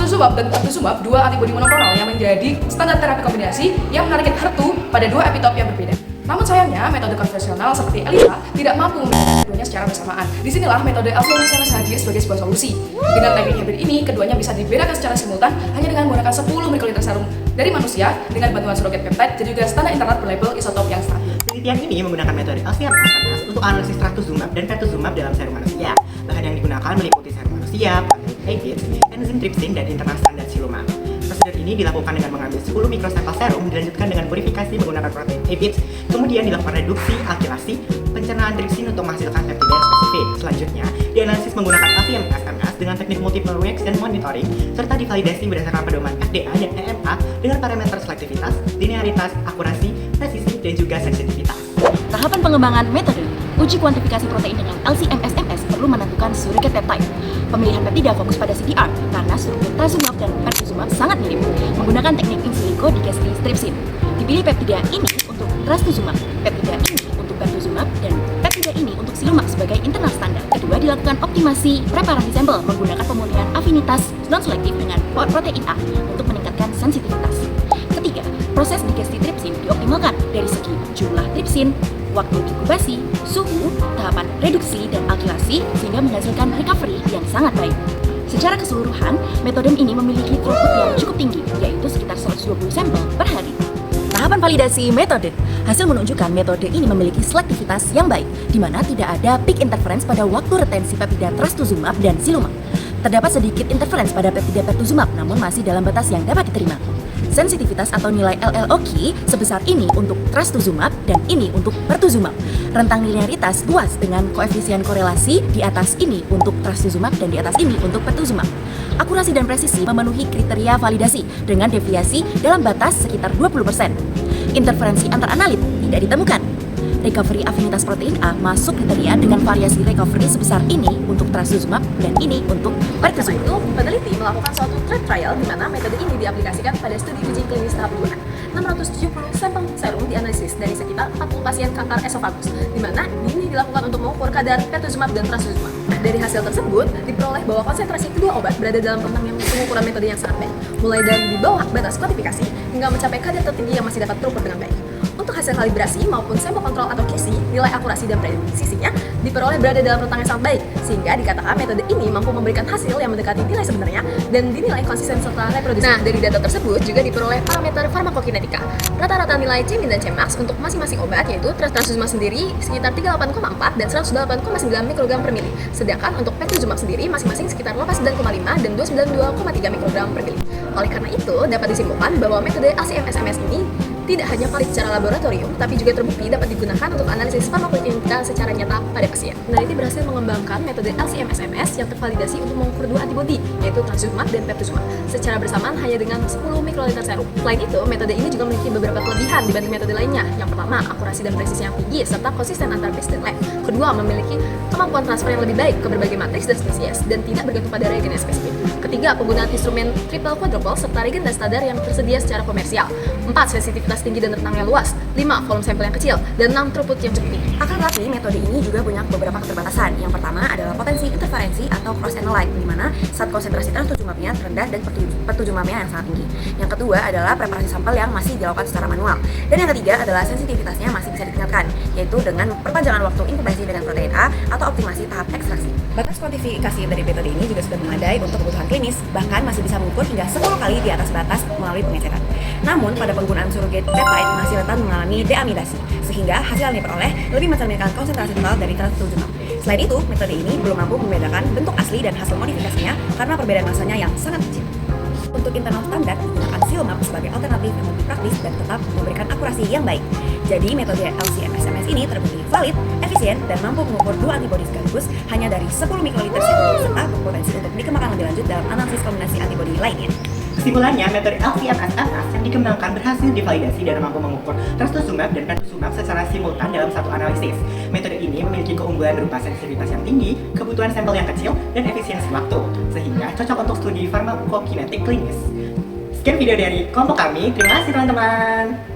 trastuzumab dan pertuzumab, dua antibodi monoklonal yang menjadi standar terapi kombinasi yang menarget HER2 pada dua epitop yang berbeda. Namun sayangnya, metode konvensional seperti ELISA tidak mampu memberikan keduanya secara bersamaan. Disinilah metode LC-MS hadir sebagai sebuah solusi. Dengan teknik hybrid ini, keduanya bisa dibedakan secara simultan hanya dengan menggunakan 10 mikroliter serum dari manusia dengan bantuan surrogate peptide dan juga standar internal berlabel isotop yang stabil. Penelitian ini menggunakan metode LC-MS untuk analisis trastuzumab dan pertuzumab dalam serum manusia. Bahan yang digunakan meliputi serum manusia, protein enzim trypsin, dan internal standar siluman. Prosedur ini dilakukan dengan mengambil 10 mikrosampel serum, dilanjutkan dengan purifikasi menggunakan protein EBIT, kemudian dilakukan reduksi, alkilasi, pencernaan tripsin untuk menghasilkan peptida yang spesifik. Selanjutnya, dianalisis menggunakan LC-MS dengan teknik multiple reaction monitoring, serta divalidasi berdasarkan pedoman FDA dan EMA dengan parameter selektivitas, linearitas, akurasi, presisi, dan juga sensitivitas. Tahapan pengembangan metode uji kuantifikasi protein dengan LC-MS perlu menentukan surrogate peptide. Pemilihan peptida fokus pada CDR karena surrogate trastuzumab dan pertuzumab sangat mirip, menggunakan teknik in silico digestistripsin. Dipilih peptida ini untuk trastuzumab, peptida ini untuk pertuzumab, dan peptida ini untuk silumab sebagai internal standar. Kedua, dilakukan optimasi preparasi sampel menggunakan pemulihan afinitas non-selektif dengan protein A untuk meningkatkan sensitivitas. Ketiga, proses digestistripsin dioptimalkan dari segi jumlah tripsin, waktu inkubasi, suhu, tahapan reduksi, dan alkilasi sehingga menghasilkan recovery yang sangat baik. Secara keseluruhan, metode ini memiliki throughput yang cukup tinggi, yaitu sekitar 120 sampel per hari. Tahapan validasi metode. Hasil menunjukkan metode ini memiliki selektivitas yang baik, di mana tidak ada peak interference pada waktu retensi peptida trastuzumab dan silumab. Terdapat sedikit interference pada peptida pertuzumab, namun masih dalam batas yang dapat diterima. Sensitivitas atau nilai LLOQ sebesar ini untuk trastuzumab dan ini untuk pertuzumab. Rentang linearitas luas dengan koefisien korelasi di atas ini untuk trastuzumab dan di atas ini untuk pertuzumab. Akurasi dan presisi memenuhi kriteria validasi dengan deviasi dalam batas sekitar 20%. Interferensi antar analit tidak ditemukan. Recovery afinitas protein A masuk kriteria dengan variasi recovery sebesar ini untuk trastuzumab dan ini untuk pertuzumab. Karena itu, peneliti melakukan suatu trade trial di mana metode ini diaplikasikan pada studi uji klinis tahap 2. 670 sampel serum dianalisis dari sekitar 40 pasien kanker esofagus, di mana ini dilakukan untuk mengukur kadar pertuzumab dan trastuzumab. Dari hasil tersebut, diperoleh bahwa konsentrasi kedua obat berada dalam rentang yang pengukuran metode yang sangat baik, mulai dari di bawah batas kuantifikasi hingga mencapai kadar tertinggi yang masih dapat terukur dengan baik. Untuk hasil kalibrasi maupun sampel kontrol atau QC, nilai akurasi dan presisinya diperoleh berada dalam rentang yang sangat baik, sehingga dikatakan metode ini mampu memberikan hasil yang mendekati nilai sebenarnya dan dinilai konsisten serta reproduksi. Nah, dari data tersebut juga diperoleh parameter farmakokinetika. Rata-rata nilai Cmin dan Cmax untuk masing-masing obat yaitu trastuzumab sendiri sekitar 38,4 dan 108,9 mikrogram per mili, sedangkan untuk pertuzumab sendiri masing-masing sekitar 89,5 dan 292,3 mikrogram per mili. Oleh karena itu, dapat disimpulkan bahwa metode LC-MS ini tidak hanya valid secara laboratorium, tapi juga terbukti dapat digunakan untuk analisis farmakokinetika secara nyata pada pasien. Peneliti berhasil mengembangkan metode LC-MS yang tervalidasi untuk mengukur dua antibodi, yaitu trastuzumab dan pertuzumab, secara bersamaan hanya dengan 10 mikroliter serum. Selain itu, metode ini juga memiliki beberapa kelebihan dibanding metode lainnya. Yang pertama, akurasi dan presisi yang tinggi, serta konsisten antar base dan lab. Kedua, memiliki kemampuan transfer yang lebih baik ke berbagai matriks dan spesies, dan tidak bergantung pada reagen yang spesifik. Ketiga, penggunaan instrumen triple quadruple serta reagen dan standar yang tersedia secara komersial. 4, sensitivitas tinggi dan rentangnya luas. 5, volume sampel yang kecil. Dan 6, throughput yang cukup tinggi. Akan tetapi, metode ini juga punya beberapa keterbatasan. Yang pertama adalah potensi interferensi atau cross analyte, di mana saat konsentrasi trastuzumabnya rendah dan pertuzumabnya yang sangat tinggi. Yang kedua adalah preparasi sampel yang masih dilakukan secara manual. Dan yang ketiga adalah sensitivitasnya masih bisa ditingkatkan, yaitu dengan perpanjangan waktu inkubasi dengan protein A atau optimasi tahap ekstraksi. Batas kuantifikasi dari metode ini juga sudah memadai untuk kebutuhan klinis, bahkan masih bisa mengukur hingga 10 kali di atas batas melalui pengecekan. Namun, pada penggunaan surrogate peptide masih rentan mengalami deamidasi, sehingga hasil yang diperoleh lebih mencerminkan konsentrasi total dari trastuzumab. Selain itu, metode ini belum mampu membedakan bentuk asli dan hasil modifikasinya karena perbedaan masanya yang sangat kecil. Untuk internal standar, digunakan silumab sebagai alternatif yang lebih praktis dan tetap memberikan akurasi yang baik. Jadi, metode LC-MS ini terbukti valid, efisien, dan mampu mengukur dua antibodi sekaligus hanya dari 10 mikroliter sampel, serta berpotensi untuk dikembangkan lebih lanjut dalam analisis kombinasi antibodi lainnya. Kesimpulannya, metode LC-MS yang dikembangkan berhasil divalidasi dan mampu mengukur trastuzumab dan pertuzumab secara simultan dalam satu analisis. Metode ini memiliki keunggulan berupa sensitivitas yang tinggi, kebutuhan sampel yang kecil, dan efisiensi waktu, sehingga cocok untuk studi farmakokinetik klinis. Sekian video dari kelompok kami, terima kasih teman-teman.